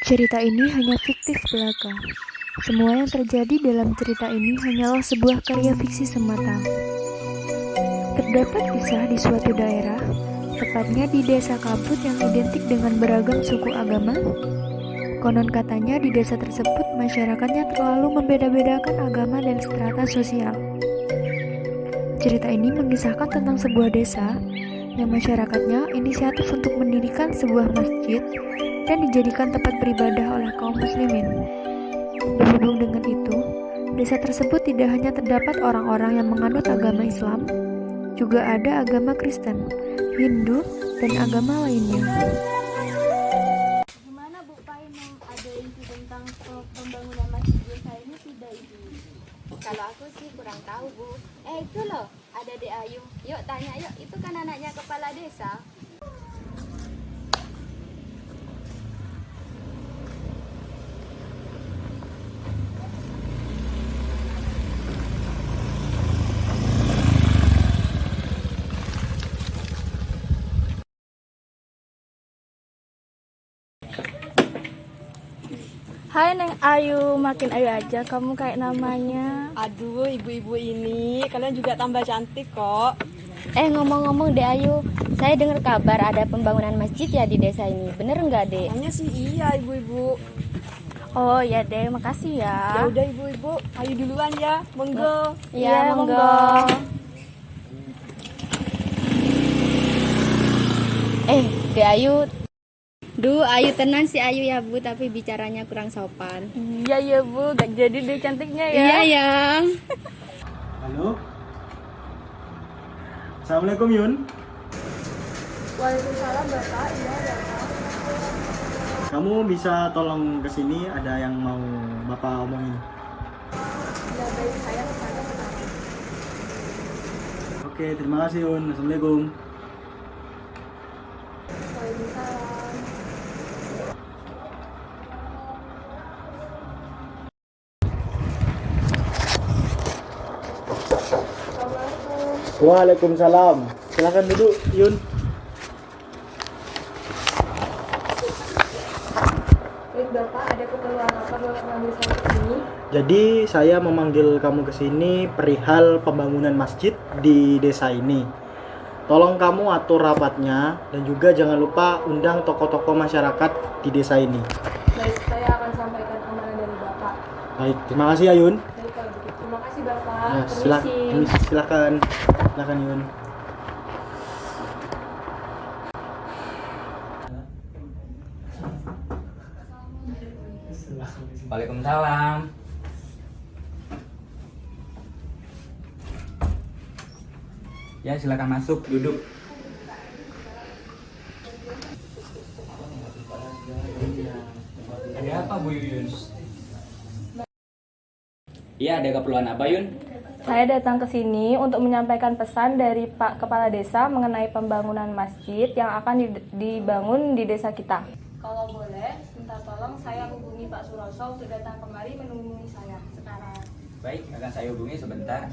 Cerita ini hanya fiktif belaka. Semua yang terjadi dalam cerita ini hanyalah sebuah karya fiksi semata. Terdapat kisah di suatu daerah, tepatnya di desa kabut yang identik dengan beragam suku agama. Konon katanya di desa tersebut masyarakatnya terlalu membeda-bedakan agama dan strata sosial. Cerita ini mengisahkan tentang sebuah desa yang masyarakatnya inisiatif untuk mendirikan sebuah masjid dan dijadikan tempat beribadah oleh kaum muslimin. Berhubung dengan itu, desa tersebut tidak hanya terdapat orang-orang yang menganut agama Islam, juga ada agama Kristen, Hindu, dan agama lainnya. Gimana Bu Pai ada info tentang pembangunan masjid desa ini tidak Ibu? Kalau aku sih kurang tahu Bu. Itu loh, ada Dek Ayu. Yuk tanya yuk, itu kan anaknya kepala desa. Hai Neng Ayu, makin Ayu aja kamu kayak namanya. Aduh, ibu-ibu ini, kalian juga tambah cantik kok. Ngomong-ngomong Dek Ayu, saya dengar kabar ada pembangunan masjid ya di desa ini. Bener nggak Dek? Namanya sih iya, ibu-ibu. Oh ya deh, makasih Ya ya. udah ibu-ibu, ayo duluan ya. Monggo. Iya, monggo. Dek Ayu. Duh, Ayu tenan si Ayu ya Bu, tapi bicaranya kurang sopan. Iya ya Bu, gak jadi deh cantiknya ya. Iya yang. Halo. Assalamualaikum Yun. Waalaikumsalam Bapak, iya Bapak. Kamu bisa tolong ke sini, ada yang mau Bapak omongin. Ya baik, saya kesana sekarang. Oke, terima kasih Yun. Assalamualaikum. Waalaikumsalam. Assalamualaikum. Waalaikumsalam. Silakan duduk Yun. Baik Bapak, ada keperluan apa Bapak manggil saya ke sini? Jadi saya memanggil kamu ke sini perihal pembangunan masjid di desa ini. Tolong kamu atur rapatnya dan juga jangan lupa undang tokoh-tokoh masyarakat di desa ini. Baik, saya akan sampaikan amanah dari Bapak. Baik, terima kasih ya Yun. Baik kalau begitu. Terima kasih Bapak. Ya, Permisi. silakan. Silakan Yun. Waalaikumsalam. Ya, silakan masuk, duduk. Ada apa Bu Yun? Iya, ada keperluan apa Yun? Saya datang ke sini untuk menyampaikan pesan dari Pak Kepala Desa mengenai pembangunan masjid yang akan dibangun di desa kita. Kalau boleh, minta tolong saya hubungi Pak Suroso untuk datang kemari menemui saya sekarang. Baik, akan saya hubungi sebentar.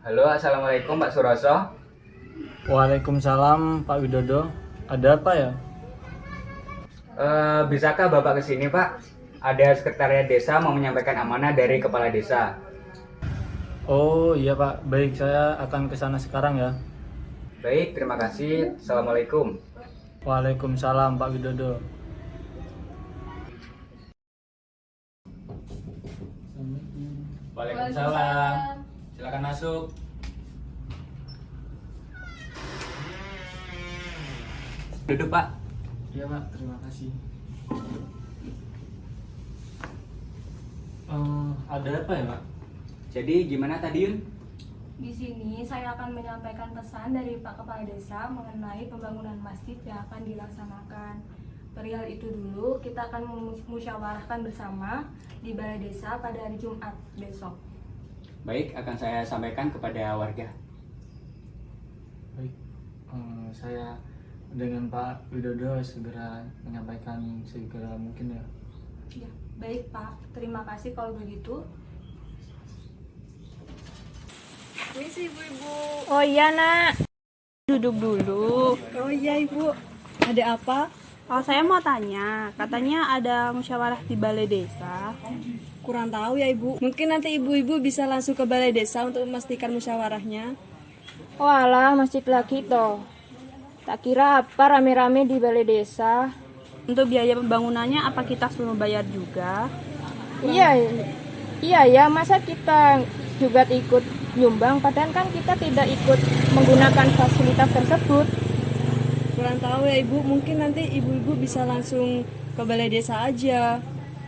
Halo, assalamualaikum Pak Suroso. Waalaikumsalam Pak Widodo. Ada apa ya? Bisakah Bapak kesini Pak? Ada sekretariat desa mau menyampaikan amanah dari kepala desa. Oh iya Pak, baik saya akan ke sana sekarang ya. Baik, terima kasih. Assalamualaikum. Waalaikumsalam Pak Widodo. Waalaikumsalam. Silakan masuk. Duduk Pak. Iya Pak, terima kasih. Ada apa ya Pak? Jadi gimana tadi Yun? Di sini saya akan menyampaikan pesan dari Pak Kepala Desa mengenai pembangunan masjid yang akan dilaksanakan. Perihal itu dulu, kita akan musyawarahkan bersama di Balai Desa pada hari Jumat besok. Baik, akan saya sampaikan kepada warga. Baik, saya dengan Pak Widodo segera menyampaikan segera mungkin ya. Ya, baik Pak, terima kasih kalau begitu. Misi ibu-ibu. Oh iya nak. Duduk dulu. Oh iya Ibu, ada apa? Oh, saya mau tanya, katanya ada musyawarah di balai desa. Kurang tahu ya Ibu. Mungkin nanti ibu-ibu bisa langsung ke balai desa untuk memastikan musyawarahnya. Walah, masjid lagi toh. Tak kira apa rame-rame di balai desa. Untuk biaya pembangunannya apa kita suruh bayar juga? Iya, iya ya, masa kita juga ikut nyumbang, padahal kan kita tidak ikut menggunakan fasilitas tersebut. Kurang tahu ya Ibu, mungkin nanti ibu-ibu bisa langsung ke balai desa aja.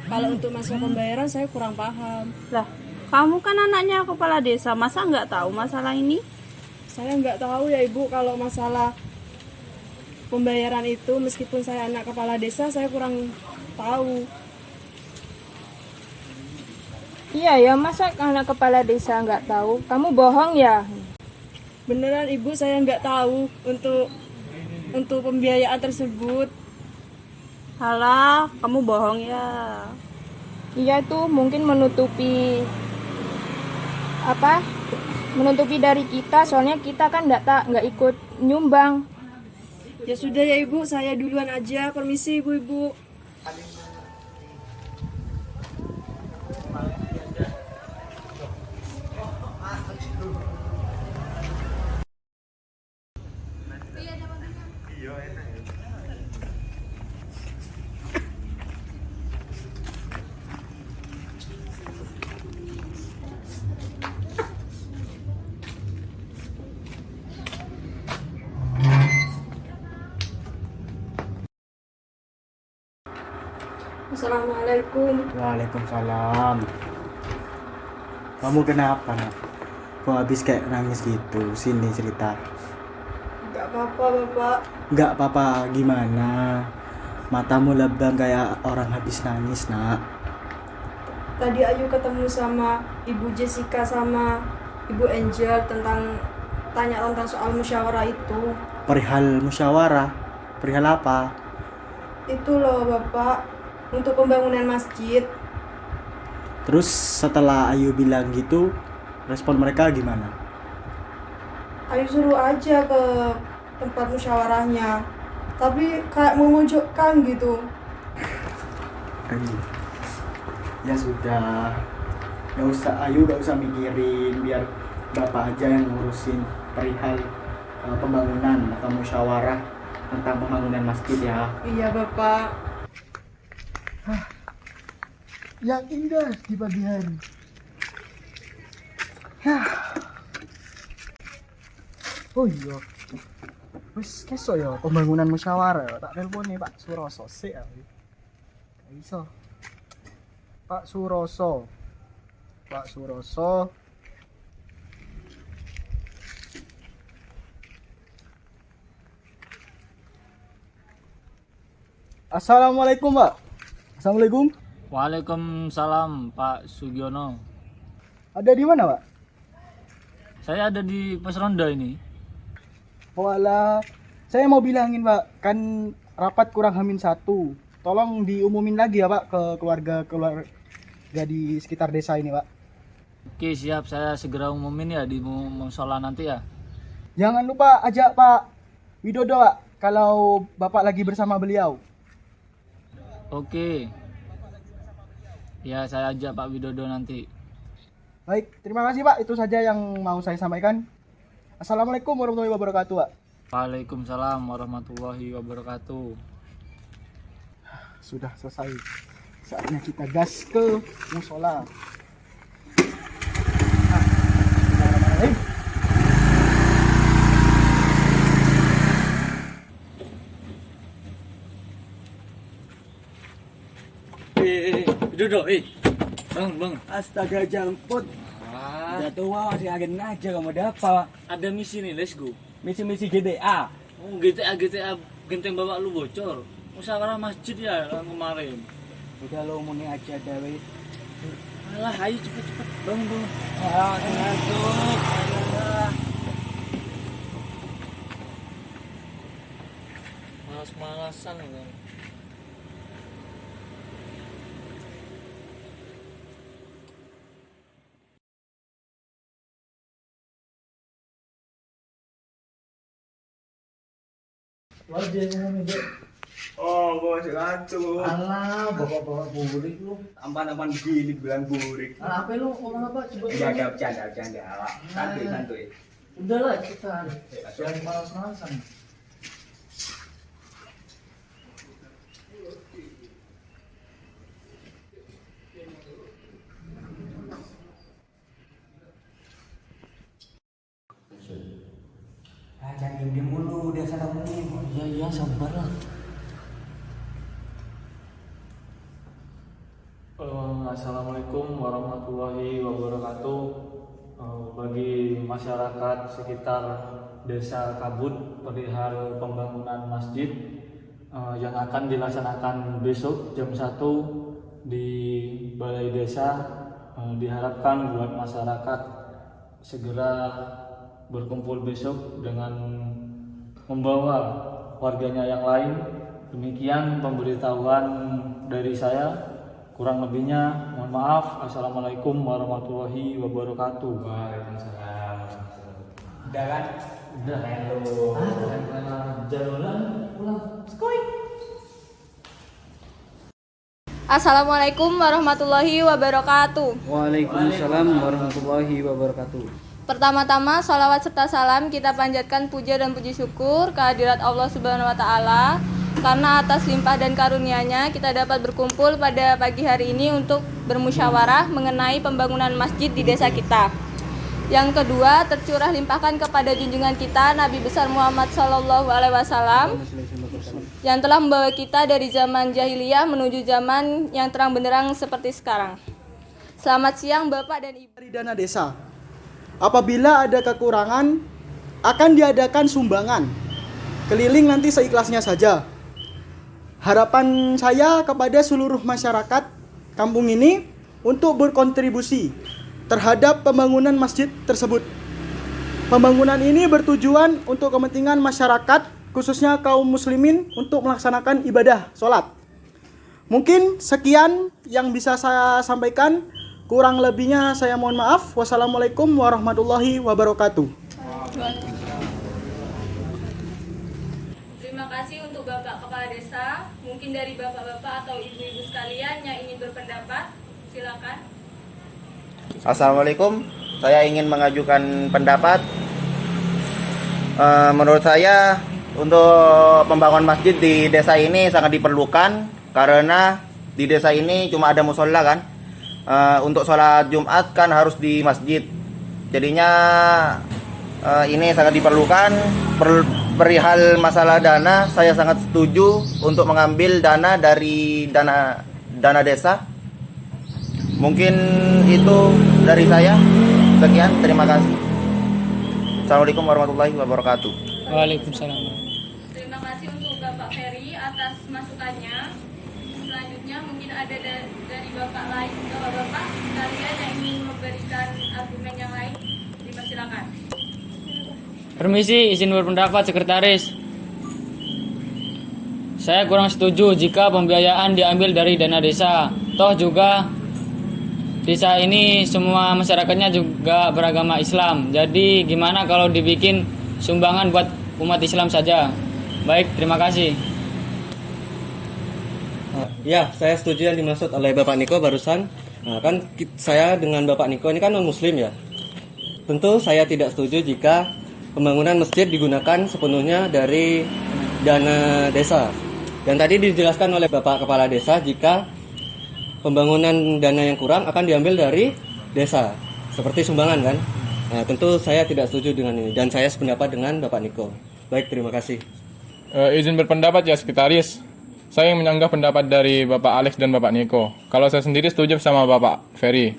Kalau untuk masalah pembayaran saya kurang paham. Lah, kamu kan anaknya kepala desa, masa nggak tahu masalah ini? Saya nggak tahu ya Ibu kalau masalah pembayaran itu, meskipun saya anak kepala desa, saya kurang tahu. Iya ya, masa anak kepala desa nggak tahu? Kamu bohong ya? Beneran Ibu, saya nggak tahu untuk pembiayaan tersebut. Halah, kamu bohong ya. Iya tuh mungkin menutupi apa? Menutupi dari kita, soalnya kita kan nggak ikut nyumbang. Ya sudah ya Ibu, saya duluan aja. Permisi Ibu-ibu. Assalamualaikum. Waalaikumsalam. Kamu kenapa, nak? Kok habis kayak nangis gitu? Sini cerita. Gak apa-apa Bapak. Nggak apa-apa, gimana? Matamu lebam kayak orang habis nangis, nak. Tadi Ayu ketemu sama Ibu Jessica sama Ibu Angel tanya tentang soal musyawarah itu. Perihal musyawarah? Perihal apa? Itu loh Bapak, untuk pembangunan masjid. Terus setelah Ayu bilang gitu, respon mereka gimana? Ayu suruh aja ke tempat musyawarahnya, tapi kayak memojokkan gitu. Ayu. Ya sudah, nggak usah Ayu, nggak usah mikirin, biar bapak aja yang ngurusin perihal pembangunan atau musyawarah tentang pembangunan masjid ya. Iya Bapak. Yang indah di pagi hari. Oh iya, wis keso ya pembangunan musyawarah. Tak telepon nih Pak Suroso sih. Iso. Pak Suroso. Pak Suroso. Assalamualaikum Pak. Assalamualaikum. Waalaikumsalam Pak Sugiono. Ada di mana Pak? Saya ada di pos ronda ini. Walah, saya mau bilangin Pak, kan rapat kurang H-1. Tolong diumumin lagi ya Pak ke keluarga di sekitar desa ini Pak. Oke siap, saya segera umumin ya di musola nanti ya. Jangan lupa ajak Pak Widodo Pak, kalau Bapak lagi bersama beliau. Oke. Ya saya ajak Pak Widodo nanti. Baik, terima kasih Pak, itu saja yang mau saya sampaikan. Assalamualaikum warahmatullahi wabarakatuh Pak. Waalaikumsalam warahmatullahi wabarakatuh. Sudah selesai. Saatnya kita gas ke musola. Widodo, bang. Astaga jangkut. Udah tua masih agen aja kamu ada apa? Ada misi nih, let's go. Misi-misi GTA. Oh, GTA genteng bapak lu bocor. Musyawarah masjid ya kemarin. Udah lo muni aja Dewi. Alah, ayo cepet-cepet. Bangun. Ah, ngantuk. Malas-malasan ini. Oh, gue masih ngantuk. Alah, bapak-bapak burik lu. Ampan-ampan begini bilang burik. Alah, apa lu ngomong apa? Coba. Ya, gak bercanda. Santuy. Udahlah, kita jangan malas-malasan. Jangan diem mulu, dia salah mulu. Iya, sabar lah. Assalamualaikum warahmatullahi wabarakatuh. Bagi masyarakat sekitar Desa Kabut perihal pembangunan masjid yang akan dilaksanakan besok jam 1 di Balai Desa, diharapkan buat masyarakat segera berkumpul besok dengan membawa warganya yang lain. Demikian pemberitahuan dari saya. Kurang lebihnya mohon maaf. Assalamualaikum warahmatullahi wabarakatuh. Waalaikumsalam. Udah kan? Udah. Jalan pulang. Assalamualaikum warahmatullahi wabarakatuh. Waalaikumsalam warahmatullahi wabarakatuh. Pertama-tama, salawat serta salam kita panjatkan puja dan puji syukur kehadirat Allah Subhanahu wa Ta'ala, karena atas limpah dan karunia-Nya kita dapat berkumpul pada pagi hari ini untuk bermusyawarah mengenai pembangunan masjid di desa kita. Yang kedua, tercurah limpahkan kepada junjungan kita Nabi besar Muhammad SAW yang telah membawa kita dari zaman jahiliyah menuju zaman yang terang benderang seperti sekarang. Selamat siang Bapak dan Ibu. Dari dana desa. Apabila ada kekurangan, akan diadakan sumbangan. Keliling nanti seikhlasnya saja. Harapan saya kepada seluruh masyarakat kampung ini untuk berkontribusi terhadap pembangunan masjid tersebut. Pembangunan ini bertujuan untuk kepentingan masyarakat, khususnya kaum muslimin, untuk melaksanakan ibadah sholat. Mungkin sekian yang bisa saya sampaikan. Kurang lebihnya saya mohon maaf. Wassalamualaikum warahmatullahi wabarakatuh. Terima kasih untuk Bapak Kepala Desa. Mungkin dari bapak-bapak atau ibu-ibu sekalian yang ingin berpendapat, silakan. Assalamualaikum, saya ingin mengajukan pendapat. Menurut saya untuk pembangunan masjid di desa ini sangat diperlukan, karena di desa ini cuma ada musola kan. Untuk sholat Jumat kan harus di masjid. Jadinya ini sangat diperlukan. Perihal masalah dana, saya sangat setuju untuk mengambil dana dari dana desa. Mungkin itu dari saya. Sekian, terima kasih. Assalamualaikum warahmatullahi wabarakatuh. Waalaikumsalam. Terima kasih untuk Bapak Ferry atas masukannya. Selanjutnya mungkin ada dari bapak sekalian yang ingin memberikan argumen yang lain, dipersilakan. Permisi, izin berpendapat Sekretaris. Saya kurang setuju jika pembiayaan diambil dari dana desa. Toh juga desa ini semua masyarakatnya juga beragama Islam. Jadi gimana kalau dibikin sumbangan buat umat Islam saja? Baik, terima kasih. Ya, saya setuju yang dimaksud oleh Bapak Niko barusan. Kan saya dengan Bapak Niko ini kan non-muslim ya. Tentu saya tidak setuju jika pembangunan masjid digunakan sepenuhnya dari dana desa. Dan tadi dijelaskan oleh Bapak Kepala Desa jika pembangunan dana yang kurang akan diambil dari desa, seperti sumbangan kan. Nah, tentu saya tidak setuju dengan ini dan saya sependapat dengan Bapak Niko. Baik, terima kasih. Izin berpendapat ya Sekretaris. Saya ingin menyanggah pendapat dari Bapak Alex dan Bapak Niko. Kalau saya sendiri setuju sama Bapak Ferry.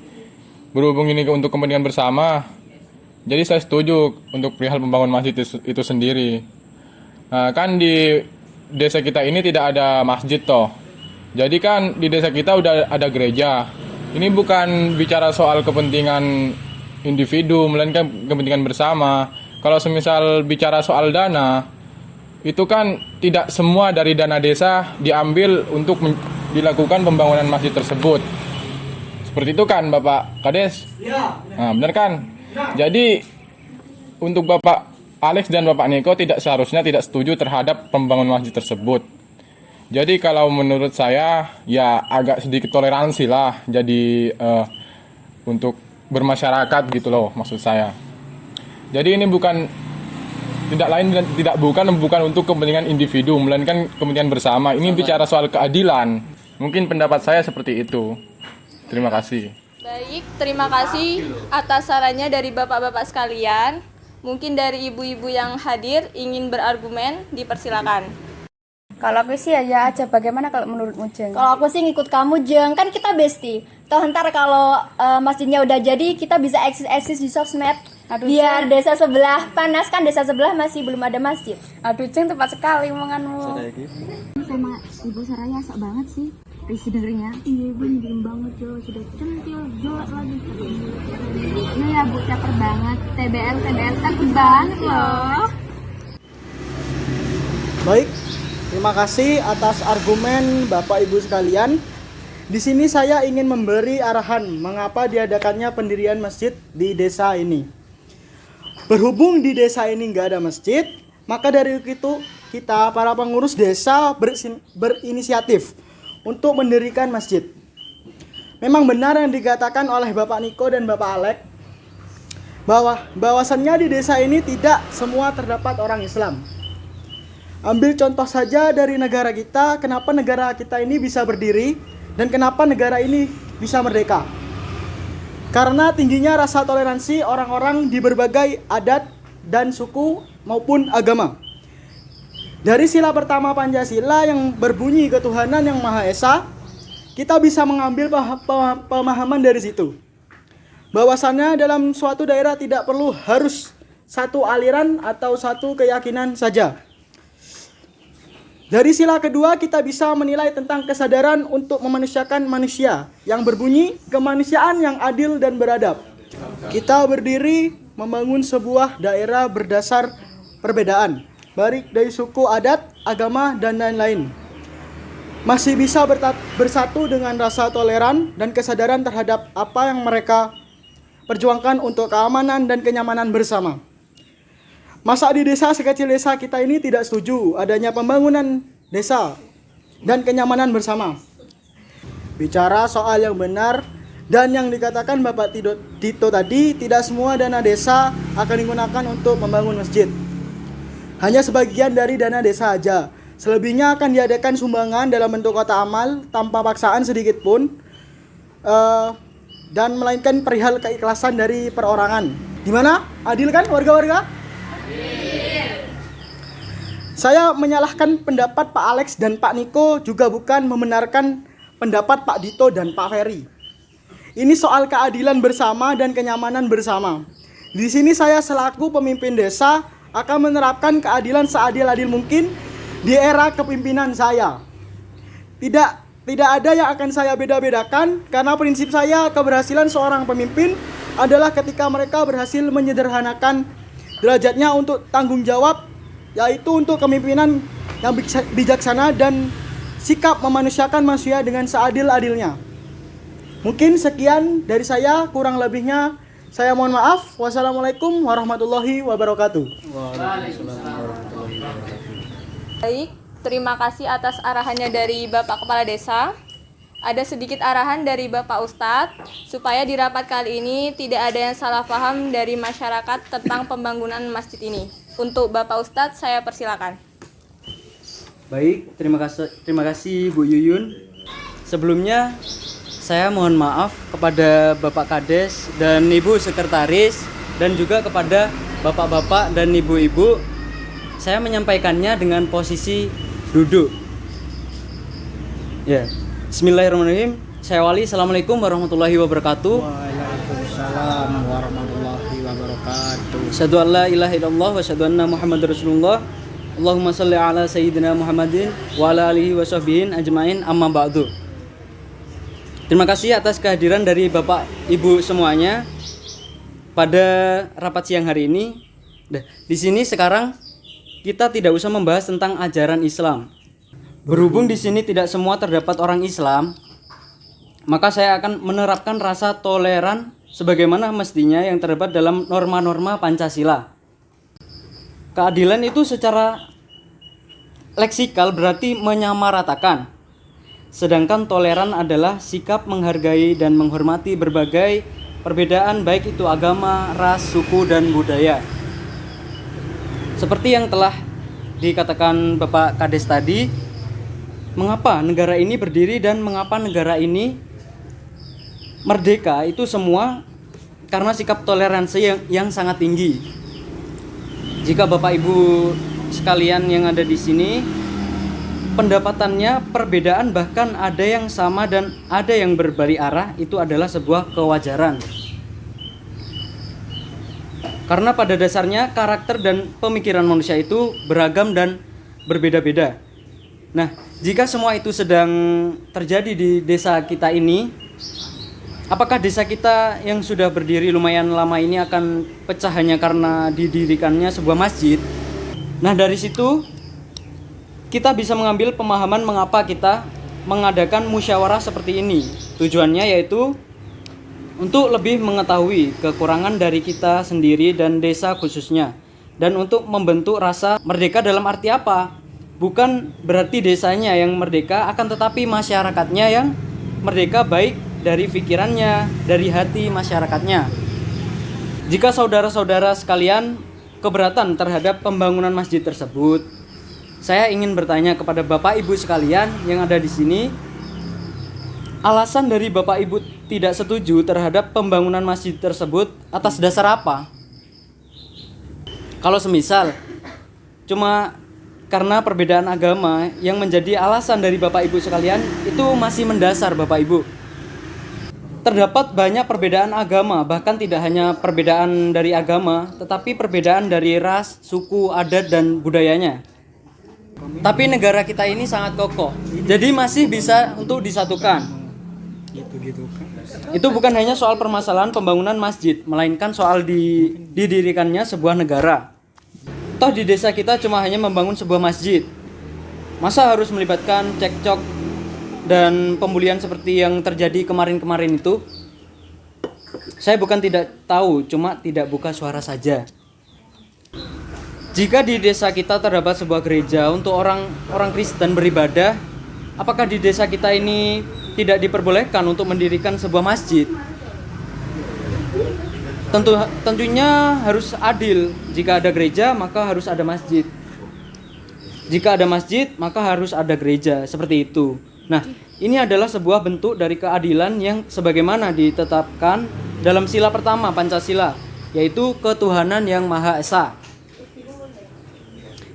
Berhubung ini untuk kepentingan bersama, jadi saya setuju untuk perihal pembangunan masjid itu sendiri. Nah, kan di desa kita ini tidak ada masjid toh. Jadi kan di desa kita udah ada gereja. Ini bukan bicara soal kepentingan individu, melainkan kepentingan bersama. Kalau semisal bicara soal dana, itu kan tidak semua dari dana desa diambil untuk dilakukan pembangunan masjid tersebut. Seperti itu kan Bapak Kades? Nah, benar kan? Jadi untuk Bapak Alex dan Bapak Niko tidak seharusnya tidak setuju terhadap pembangunan masjid tersebut. Jadi kalau menurut saya ya agak sedikit toleransi lah. Jadi untuk bermasyarakat gitu loh maksud saya. Jadi ini bukan untuk kepentingan individu, melainkan kepentingan bersama. Ini bicara soal keadilan. Mungkin pendapat saya seperti itu. Terima kasih. Baik, terima kasih atas sarannya dari bapak-bapak sekalian. Mungkin dari ibu-ibu yang hadir ingin berargumen, dipersilakan. Kalau aku sih ya aja, bagaimana kalau menurutmu, Jeng? Kalau aku sih ngikut kamu, Jeng. Kan kita bestie. Toh ntar kalau masjidnya udah jadi, kita bisa eksis di sosmed. Biar desa sebelah panas, kan desa sebelah masih belum ada masjid. Aduh, Jeng, tepat sekali omonganmu. Sama Ibu Saraya sok banget sih. Isi dengernya. Iya, Ibu nyebelin banget Jo, sudah centil jelek lagi. Iya ya Bu, caper banget. TBL takut banget loh. Baik, terima kasih atas argumen Bapak Ibu sekalian. Di sini saya ingin memberi arahan mengapa diadakannya pendirian masjid di desa ini. Berhubung di desa ini nggak ada masjid, maka dari itu kita para pengurus desa berinisiatif untuk mendirikan masjid. Memang benar yang dikatakan oleh Bapak Niko dan Bapak Alek bahwasannya di desa ini tidak semua terdapat orang Islam. Ambil contoh saja dari negara kita, kenapa negara kita ini bisa berdiri dan kenapa negara ini bisa merdeka. Karena tingginya rasa toleransi orang-orang di berbagai adat dan suku maupun agama. Dari sila pertama Pancasila yang berbunyi ketuhanan yang Maha Esa, kita bisa mengambil pemahaman dari situ. Bahwasannya dalam suatu daerah tidak perlu harus satu aliran atau satu keyakinan saja. Dari sila kedua kita bisa menilai tentang kesadaran untuk memanusiakan manusia yang berbunyi kemanusiaan yang adil dan beradab. Kita berdiri membangun sebuah daerah berdasar perbedaan, baik dari suku, adat, agama, dan lain-lain. Masih bisa bersatu dengan rasa toleran dan kesadaran terhadap apa yang mereka perjuangkan untuk keamanan dan kenyamanan bersama. Masa di desa sekecil desa kita ini tidak setuju adanya pembangunan desa dan kenyamanan bersama. Bicara soal yang benar dan yang dikatakan Bapak Tito tadi, tidak semua dana desa akan digunakan untuk membangun masjid. Hanya sebagian dari dana desa aja. Selebihnya akan diadakan sumbangan dalam bentuk kotak amal tanpa paksaan sedikit pun, dan melainkan perihal keikhlasan dari perorangan. Gimana? Adil kan warga-warga? Saya menyalahkan pendapat Pak Alex dan Pak Niko, juga bukan membenarkan pendapat Pak Dito dan Pak Ferry. Ini soal keadilan bersama dan kenyamanan bersama. Di sini saya selaku pemimpin desa akan menerapkan keadilan seadil-adil mungkin di era kepemimpinan saya. Tidak ada yang akan saya beda-bedakan, karena prinsip saya keberhasilan seorang pemimpin adalah ketika mereka berhasil menyederhanakan derajatnya untuk tanggung jawab, yaitu untuk kepemimpinan yang bijaksana dan sikap memanusiakan manusia dengan seadil-adilnya. Mungkin sekian dari saya, kurang lebihnya saya mohon maaf. Wassalamualaikum warahmatullahi wabarakatuh. Baik, terima kasih atas arahannya dari Bapak Kepala Desa. Ada sedikit arahan dari Bapak Ustadz, supaya di rapat kali ini tidak ada yang salah paham dari masyarakat tentang pembangunan masjid ini. Untuk Bapak Ustadz, saya persilakan. Baik, terima kasih Bu Yuyun. Sebelumnya, saya mohon maaf kepada Bapak Kades dan Ibu Sekretaris, dan juga kepada Bapak-bapak dan Ibu-ibu. Saya menyampaikannya dengan posisi duduk. Ya. Bismillahirrahmanirrahim. Saya Wali. Assalamualaikum warahmatullahi wabarakatuh. Waalaikumsalam warahmatullahi wabarakatuh. Asyhadu an la ilaha illallah wa asyhadu anna Muhammadar Rasulullah. Allahumma shalli ala sayyidina Muhammadin wa ala alihi wa sahbihi ajmain, amma ba'du. Terima kasih atas kehadiran dari Bapak Ibu semuanya pada rapat siang hari ini. Di sini sekarang kita tidak usah membahas tentang ajaran Islam. Berhubung di sini tidak semua terdapat orang Islam, maka saya akan menerapkan rasa toleran sebagaimana mestinya yang terdapat dalam norma-norma Pancasila. Keadilan itu secara leksikal berarti menyamaratakan. Sedangkan toleran adalah sikap menghargai dan menghormati berbagai perbedaan baik itu agama, ras, suku, dan budaya. Seperti yang telah dikatakan Bapak Kades tadi, mengapa negara ini berdiri dan mengapa negara ini merdeka itu semua karena sikap toleransi yang sangat tinggi. Jika Bapak Ibu sekalian yang ada di sini pendapatannya perbedaan, bahkan ada yang sama dan ada yang berbalik arah, itu adalah sebuah kewajaran. Karena pada dasarnya karakter dan pemikiran manusia itu beragam dan berbeda-beda. Nah, jika semua itu sedang terjadi di desa kita ini, apakah desa kita yang sudah berdiri lumayan lama ini akan pecah hanya karena didirikannya sebuah masjid? Nah, dari situ kita bisa mengambil pemahaman mengapa kita mengadakan musyawarah seperti ini. Tujuannya yaitu untuk lebih mengetahui kekurangan dari kita sendiri dan desa khususnya, dan untuk membentuk rasa merdeka. Dalam arti apa? Bukan berarti desanya yang merdeka, akan tetapi masyarakatnya yang merdeka, baik dari pikirannya, dari hati masyarakatnya. Jika saudara-saudara sekalian keberatan terhadap pembangunan masjid tersebut, saya ingin bertanya kepada Bapak Ibu sekalian yang ada di sini, alasan dari Bapak Ibu tidak setuju terhadap pembangunan masjid tersebut atas dasar apa? Kalau semisal cuma karena perbedaan agama yang menjadi alasan dari Bapak Ibu sekalian, itu masih mendasar Bapak Ibu. Terdapat banyak perbedaan agama, bahkan tidak hanya perbedaan dari agama, tetapi perbedaan dari ras, suku, adat, dan budayanya. Tapi negara kita ini sangat kokoh, jadi masih bisa untuk disatukan. Itu bukan hanya soal permasalahan pembangunan masjid, melainkan soal didirikannya sebuah negara. Toh di desa kita cuma hanya membangun sebuah masjid. Masa harus melibatkan cekcok dan pembulian seperti yang terjadi kemarin-kemarin itu? Saya bukan tidak tahu, cuma tidak buka suara saja. Jika di desa kita terdapat sebuah gereja untuk orang Kristen beribadah, apakah di desa kita ini tidak diperbolehkan untuk mendirikan sebuah masjid? Tentunya harus adil. Jika ada gereja, maka harus ada masjid. Jika ada masjid, maka harus ada gereja. Seperti itu. Nah, ini adalah sebuah bentuk dari keadilan yang sebagaimana ditetapkan dalam sila pertama Pancasila, yaitu ketuhanan yang Maha Esa.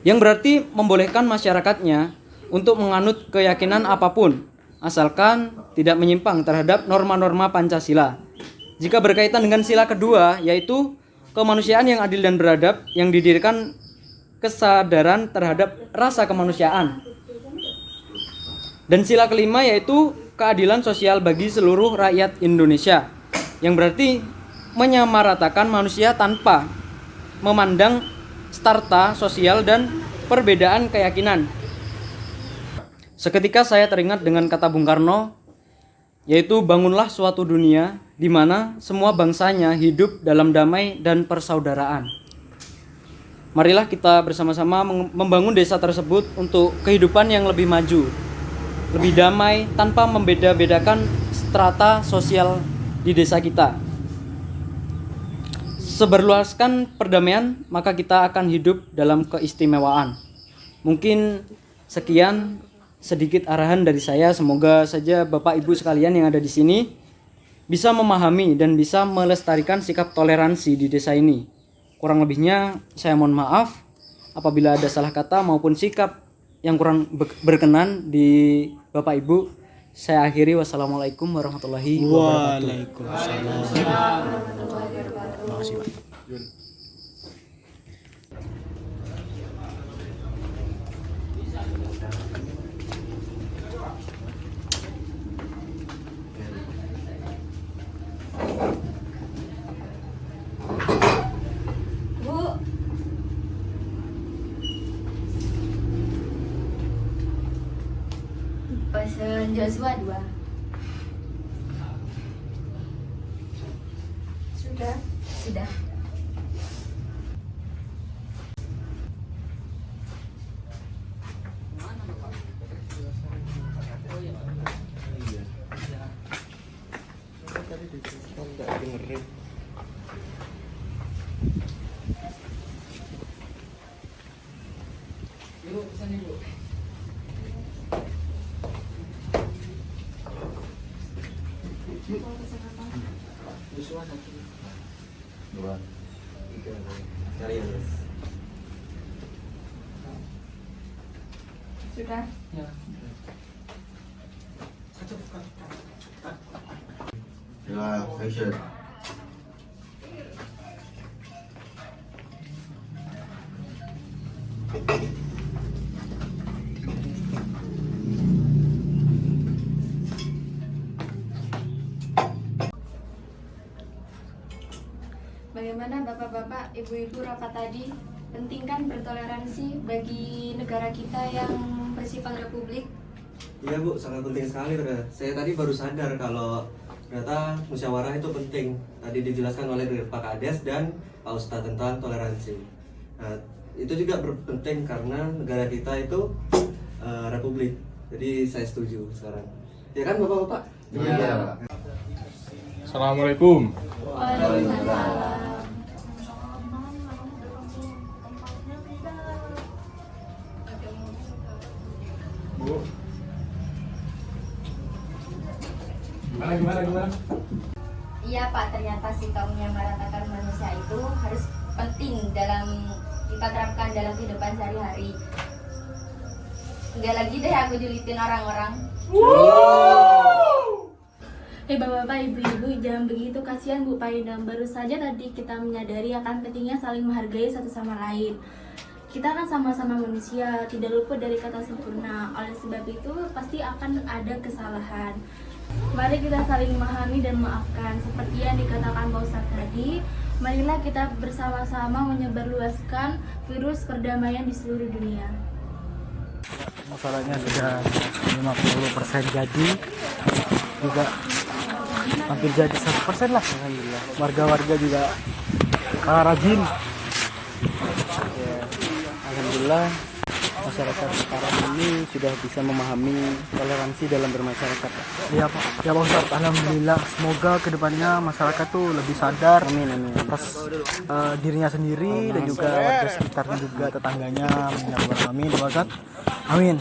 Yang berarti membolehkan masyarakatnya untuk menganut keyakinan apapun, asalkan tidak menyimpang terhadap norma-norma Pancasila. Jika berkaitan dengan sila kedua, yaitu kemanusiaan yang adil dan beradab, yang didirikan kesadaran terhadap rasa kemanusiaan. Dan sila kelima yaitu keadilan sosial bagi seluruh rakyat Indonesia, yang berarti menyamaratakan manusia tanpa memandang strata sosial dan perbedaan keyakinan. Seketika saya teringat dengan kata Bung Karno, yaitu bangunlah suatu dunia di mana semua bangsanya hidup dalam damai dan persaudaraan. Marilah kita bersama-sama membangun desa tersebut untuk kehidupan yang lebih maju, lebih damai, tanpa membeda-bedakan strata sosial di desa kita. Seberluaskan perdamaian, maka kita akan hidup dalam keistimewaan. Mungkin sekian sedikit arahan dari saya. Semoga saja Bapak Ibu sekalian yang ada di sini bisa memahami dan bisa melestarikan sikap toleransi di desa ini. Kurang lebihnya saya mohon maaf apabila ada salah kata maupun sikap yang kurang berkenan di Bapak Ibu. Saya akhiri, wassalamualaikum warahmatullahi wabarakatuh. Waalaikumsalam. Terima kasih, Pak. Pesen Joshua 2. Sudah. dengerin. Ibu pesan ibu. Joshua 1, 2, 3, cari ya. Sudah. Ya. Ya, action. Bagaimana Bapak-bapak, Ibu-ibu rapat tadi? Penting kan bertoleransi bagi negara kita yang bersifat republik? Iya Bu, sangat penting sekali ternyata. Saya tadi baru sadar kalau ternyata musyawarah itu penting. Tadi dijelaskan oleh Pak Kades dan Pak Ustadz tentang toleransi. Nah, itu juga penting karena negara kita itu republik. Jadi saya setuju sekarang. Ya kan Bapak-bapak? Iya. Assalamualaikum. Bu. Gimana? Iya Pak, ternyata sikap menyamaratakan manusia itu harus penting dalam kita terapkan dalam kehidupan sehari-hari. Enggak lagi deh aku julitin orang-orang. Bapak-bapak, ibu-ibu, jangan begitu, kasihan Bu Paidam. Baru saja tadi kita menyadari akan pentingnya saling menghargai satu sama lain. Kita kan sama-sama manusia, tidak luput dari kata sempurna. Oleh sebab itu, pasti akan ada kesalahan. Mari kita saling memahami dan maafkan. Seperti yang dikatakan Pak Ustadz tadi, marilah kita bersama-sama menyebarluaskan virus perdamaian di seluruh dunia. Masalahnya sudah 50% jadi, juga hampir jadi 100% lah. Alhamdulillah. Warga-warga juga rajin. Ya, alhamdulillah masyarakat sekarang ini sudah bisa memahami toleransi dalam bermasyarakat. Iya Pak. Ya Pak Ustadz, alhamdulillah. Semoga kedepannya masyarakat tuh lebih sadar atas dirinya sendiri dan juga warga sekitarnya juga tetangganya. Amin Pak Ustadz. Amin.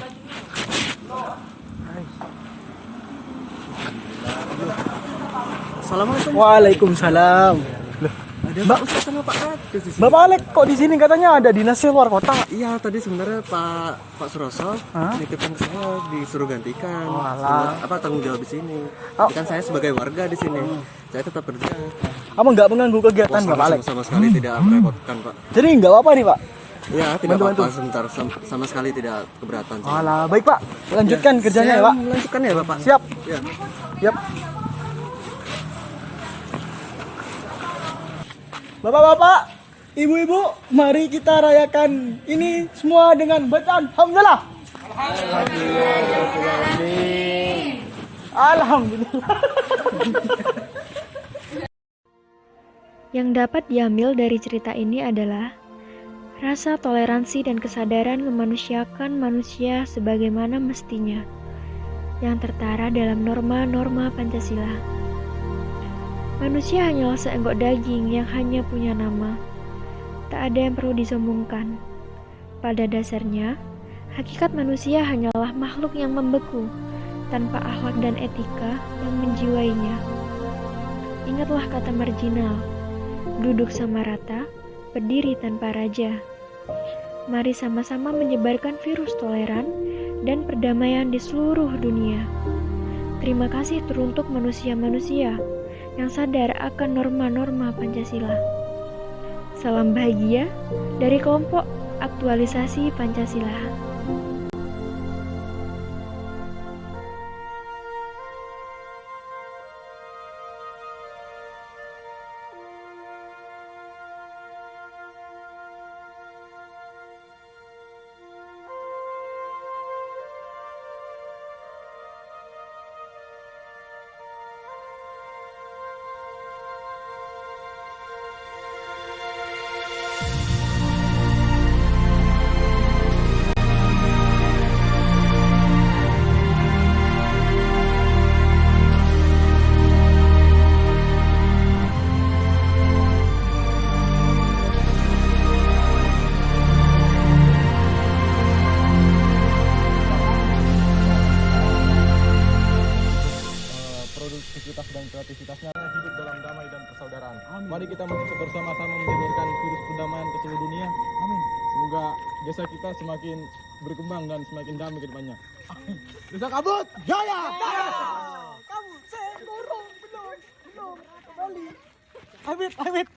Assalamualaikum. Waalaikumsalam. Loh, ada Mbak Ustadz sama Pak Kades. Bapak Alek kok di sini katanya ada dinasnya luar kota? Iya, tadi sebenarnya Pak Suroso nitipkan ke saya disuruh gantikan. Oh, alah. Tanggung jawab di sini. Tapi kan saya sebagai warga di sini. Saya tetap kerja. Apa nggak mengganggu kegiatan Bapak Alek? Sama sekali tidak merepotkan, Pak. Jadi nggak apa-apa nih Pak? Iya, tidak apa-apa sebentar. Sama sekali tidak keberatan. Alah, baik Pak. Lanjutkan kerjanya ya Pak. Lanjutkan ya Bapak. Siap. Ya. Yap. Bapak-bapak, ibu-ibu, mari kita rayakan ini semua dengan bacaan Alhamdulillah. Alhamdulillah. Yang dapat diambil dari cerita ini adalah rasa toleransi dan kesadaran memanusiakan manusia sebagaimana mestinya, yang tertara dalam norma-norma Pancasila. Manusia hanyalah seenggok daging yang hanya punya nama. Tak ada yang perlu disombongkan. Pada dasarnya, hakikat manusia hanyalah makhluk yang membeku, tanpa akhlak dan etika yang menjiwainya. Ingatlah kata marginal, duduk sama rata, berdiri tanpa raja. Mari sama-sama menyebarkan virus toleran dan perdamaian di seluruh dunia. Terima kasih teruntuk manusia-manusia yang sadar akan norma-norma Pancasila. Salam bahagia dari kelompok aktualisasi Pancasila. mari kita bersama-sama menyebarkan virus perdamaian ke seluruh dunia. Amin. Semoga desa kita semakin berkembang dan semakin damai ke depannya. Amin. Desa Kabut, jaya! Kabut, belum. Kembali. Amit.